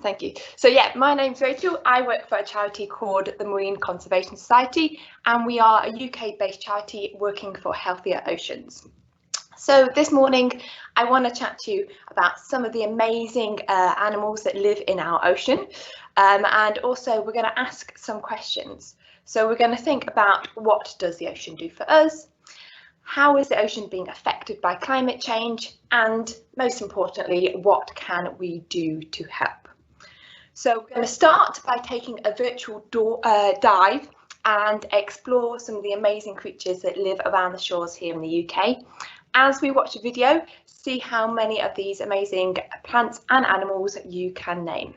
Thank you. So yeah, my name's Rachel. I work for a charity called the Marine Conservation Society, and we are a UK-based charity working for healthier oceans. So this morning, I want to chat to you about some of the amazing animals that live in our ocean, and also we're going to ask some questions. So we're going to think about, what does the ocean do for us? How is the ocean being affected by climate change? And most importantly, what can we do to help? So we're going to start by taking a virtual dive and explore some of the amazing creatures that live around the shores here in the UK. As we watch the video, see how many of these amazing plants and animals you can name.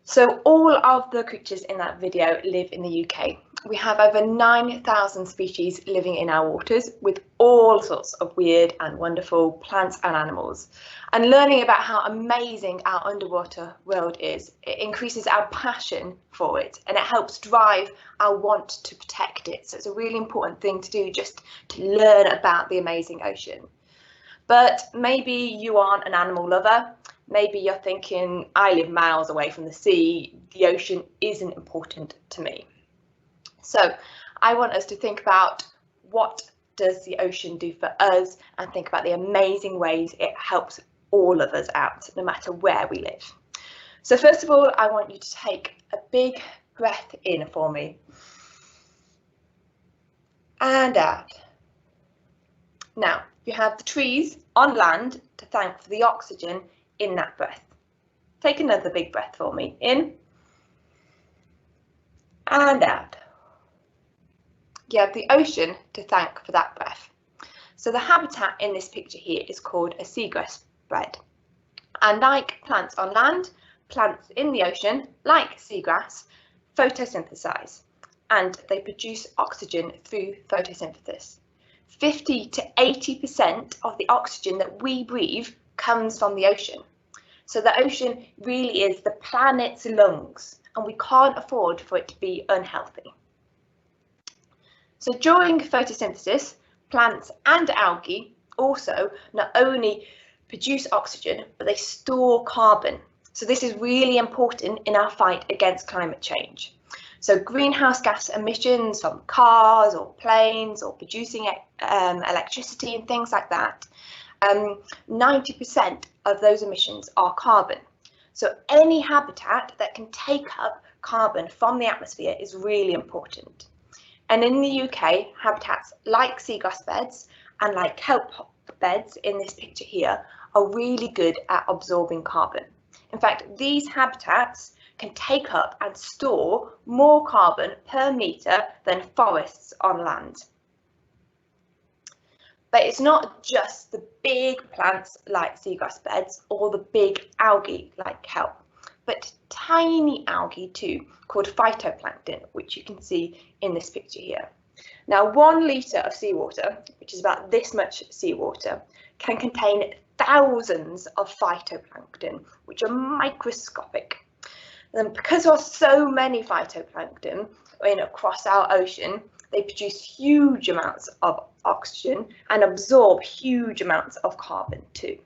So all of the creatures in that video live in the UK. We have over 9,000 species living in our waters, with all sorts of weird and wonderful plants and animals. And learning about how amazing our underwater world is, it increases our passion for it, and it helps drive our want to protect it. So it's a really important thing to do, just to learn about the amazing ocean. But maybe you aren't an animal lover. Maybe you're thinking, I live miles away from the sea, the ocean isn't important to me. So I want us to think about, what does the ocean do for us, and think about the amazing ways it helps all of us out, no matter where we live. So first of all, I want you to take a big breath in for me. And out. Now, you have the trees on land to thank for the oxygen in that breath. Take another big breath for me. In and out. You have the ocean to thank for that breath. So the habitat in this picture here is called a seagrass bed. And like plants on land, plants in the ocean, like seagrass, photosynthesize, and they produce oxygen through photosynthesis. 50 to 80% of the oxygen that we breathe comes from the ocean. So the ocean really is the planet's lungs, and we can't afford for it to be unhealthy. So during photosynthesis, plants and algae also not only produce oxygen, but they store carbon. So this is really important in our fight against climate change. So greenhouse gas emissions from cars or planes or producing electricity and things like that, 90% of those emissions are carbon. So any habitat that can take up carbon from the atmosphere is really important. And in the UK, habitats like seagrass beds and like kelp beds in this picture here are really good at absorbing carbon. In fact, these habitats can take up and store more carbon per metre than forests on land. But it's not just the big plants like seagrass beds or the big algae like kelp, but tiny algae too, called phytoplankton, which you can see in this picture here. Now, 1 litre of seawater, which is about this much seawater, can contain thousands of phytoplankton, which are microscopic. And because there are so many phytoplankton across our ocean, they produce huge amounts of oxygen and absorb huge amounts of carbon too.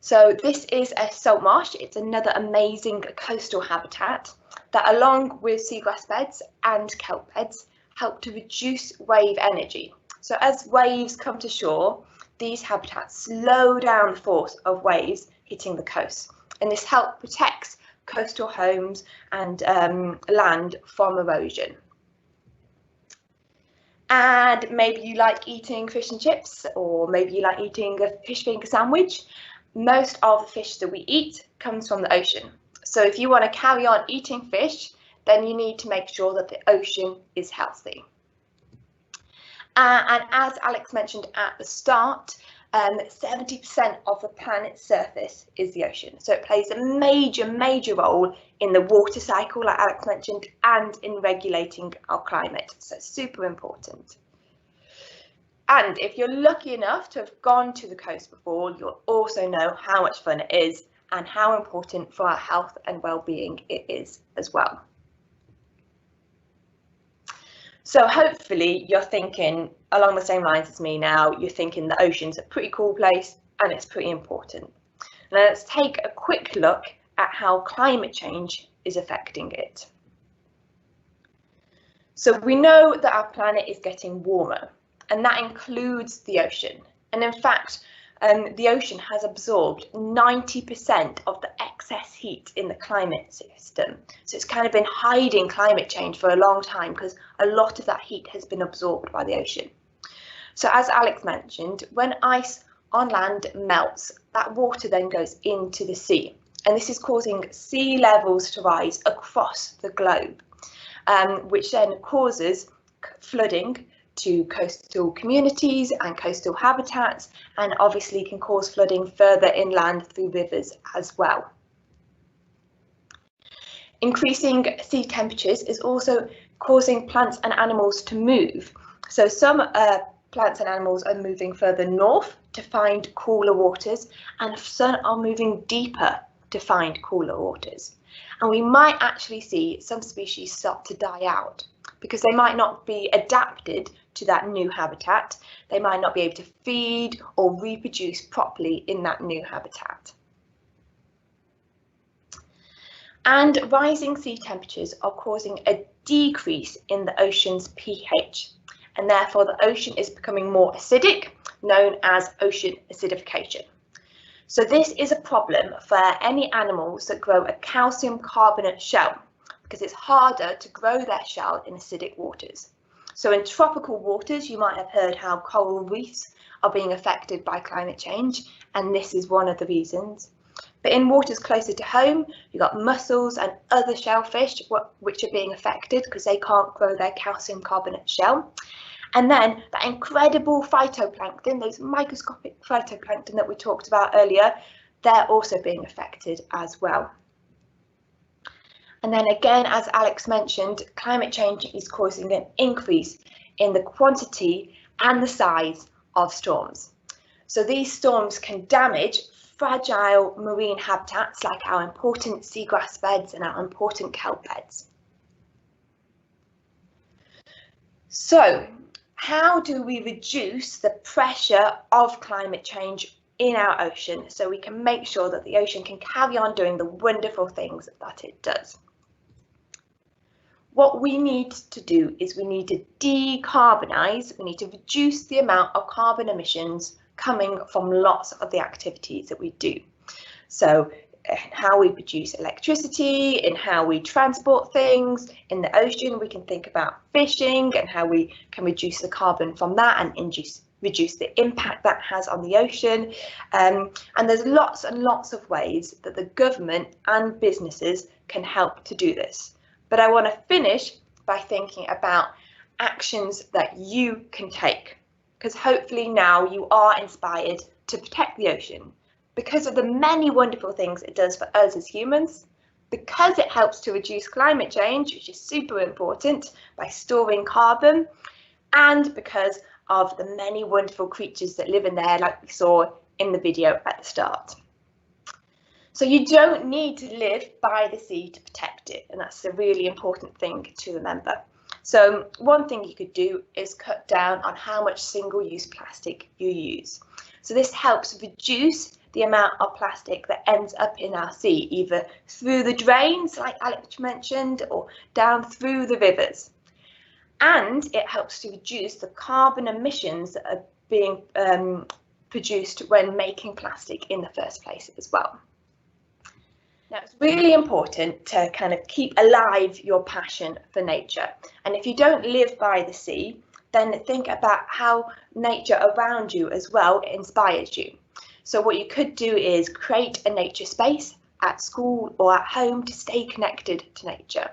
So this is a salt marsh. It's another amazing coastal habitat that, along with seagrass beds and kelp beds, help to reduce wave energy. So as waves come to shore, these habitats slow down the force of waves hitting the coast, and this helps protect coastal homes and land from erosion. And maybe you like eating fish and chips, or maybe you like eating a fish finger sandwich. Most of the fish that we eat comes from the ocean. So if you want to carry on eating fish, then you need to make sure that the ocean is healthy. And as Alex mentioned at the start, 70% of the planet's surface is the ocean. So it plays a major role in the water cycle, like Alex mentioned, and in regulating our climate. So it's super important. And if you're lucky enough to have gone to the coast before, you'll also know how much fun it is and how important for our health and well-being it is as well. So hopefully you're thinking along the same lines as me now. You're thinking the ocean's a pretty cool place and it's pretty important. Now let's take a quick look at how climate change is affecting it. So we know that our planet is getting warmer, and that includes the ocean. And in fact, the ocean has absorbed 90% of the excess heat in the climate system. So it's kind of been hiding climate change for a long time because a lot of that heat has been absorbed by the ocean. So as Alex mentioned, when ice on land melts, that water then goes into the sea. And this is causing sea levels to rise across the globe, which then causes flooding to coastal communities and coastal habitats, and obviously can cause flooding further inland through rivers as well. Increasing sea temperatures is also causing plants and animals to move. So some plants and animals are moving further north to find cooler waters, and some are moving deeper to find cooler waters. And we might actually see some species start to die out because they might not be adapted to that new habitat. They might not be able to feed or reproduce properly in that new habitat. And rising sea temperatures are causing a decrease in the ocean's pH, and therefore the ocean is becoming more acidic, known as ocean acidification. So this is a problem for any animals that grow a calcium carbonate shell, because it's harder to grow their shell in acidic waters. So in tropical waters, you might have heard how coral reefs are being affected by climate change, and this is one of the reasons. But in waters closer to home, you've got mussels and other shellfish which are being affected because they can't grow their calcium carbonate shell. And then that incredible phytoplankton, those microscopic phytoplankton that we talked about earlier, they're also being affected as well. And then again, as Alex mentioned, climate change is causing an increase in the quantity and the size of storms. So these storms can damage fragile marine habitats like our important seagrass beds and our important kelp beds. So how do we reduce the pressure of climate change in our ocean so we can make sure that the ocean can carry on doing the wonderful things that it does? What we need to do is we need to decarbonise, we need to reduce the amount of carbon emissions coming from lots of the activities that we do. So how we produce electricity, in how we transport things. In the ocean, we can think about fishing and how we can reduce the carbon from that and reduce the impact that has on the ocean. And there's lots and lots of ways that the government and businesses can help to do this. But I want to finish by thinking about actions that you can take, because hopefully now you are inspired to protect the ocean because of the many wonderful things it does for us as humans, because it helps to reduce climate change, which is super important, by storing carbon, and because of the many wonderful creatures that live in there, like we saw in the video at the start. So you don't need to live by the sea to protect it, and that's a really important thing to remember. So one thing you could do is cut down on how much single-use plastic you use. So this helps reduce the amount of plastic that ends up in our sea, either through the drains, like Alex mentioned, or down through the rivers. And it helps to reduce the carbon emissions that are being produced when making plastic in the first place as well. Now, it's really important to kind of keep alive your passion for nature. And if you don't live by the sea, then think about how nature around you as well inspires you. So what you could do is create a nature space at school or at home to stay connected to nature.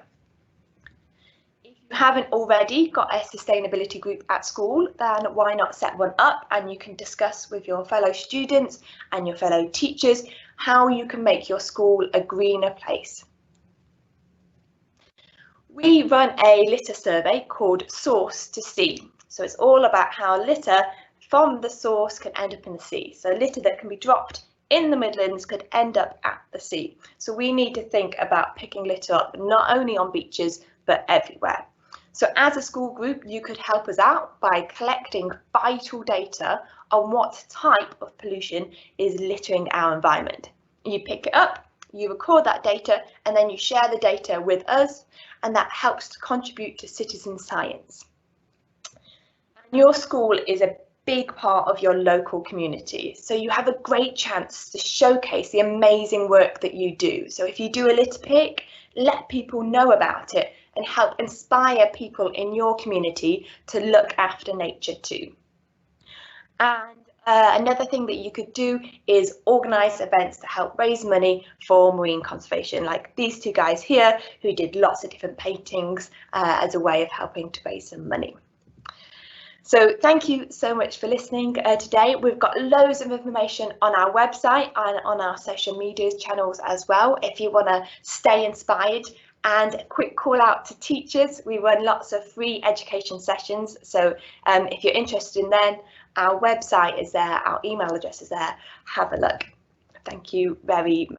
If you haven't already got a sustainability group at school, then why not set one up, and you can discuss with your fellow students and your fellow teachers how you can make your school a greener place. We run a litter survey called Source to Sea. So it's all about how litter from the source can end up in the sea. So litter that can be dropped in the Midlands could end up at the sea. So we need to think about picking litter up not only on beaches but everywhere. So as a school group, you could help us out by collecting vital data on what type of pollution is littering our environment. You pick it up, you record that data, and then you share the data with us, and that helps to contribute to citizen science. And your school is a big part of your local community, so you have a great chance to showcase the amazing work that you do. So if you do a litter pick, let people know about it and help inspire people in your community to look after nature too. And another thing that you could do is organise events to help raise money for marine conservation, like these two guys here who did lots of different paintings as a way of helping to raise some money. So thank you so much for listening today. We've got loads of information on our website and on our social media channels as well, if you want to stay inspired. And a quick call out to teachers. We run lots of free education sessions. So if you're interested in them, our website is there, our email address is there. Have a look. Thank you very much.